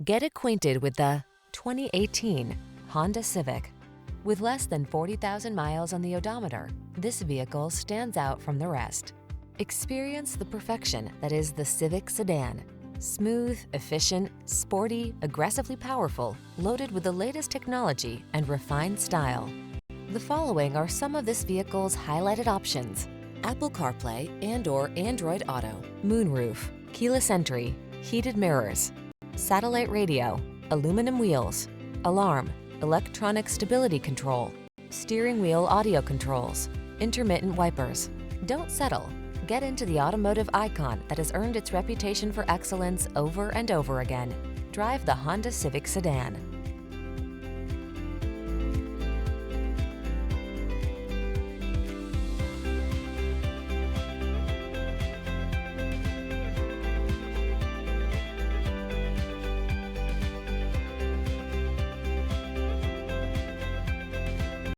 Get acquainted with the 2018 Honda Civic. With less than 40,000 miles on the odometer, this vehicle stands out from the rest. Experience the perfection that is the Civic sedan. Smooth, efficient, sporty, aggressively powerful, loaded with the latest technology and refined style. The following are some of this vehicle's highlighted options: Apple CarPlay and/or Android Auto, moonroof, keyless entry, heated mirrors, satellite radio, aluminum wheels, alarm, electronic stability control, steering wheel audio controls, intermittent wipers. Don't settle. Get into the automotive icon that has earned its reputation for excellence over and over again. Drive the Honda Civic sedan.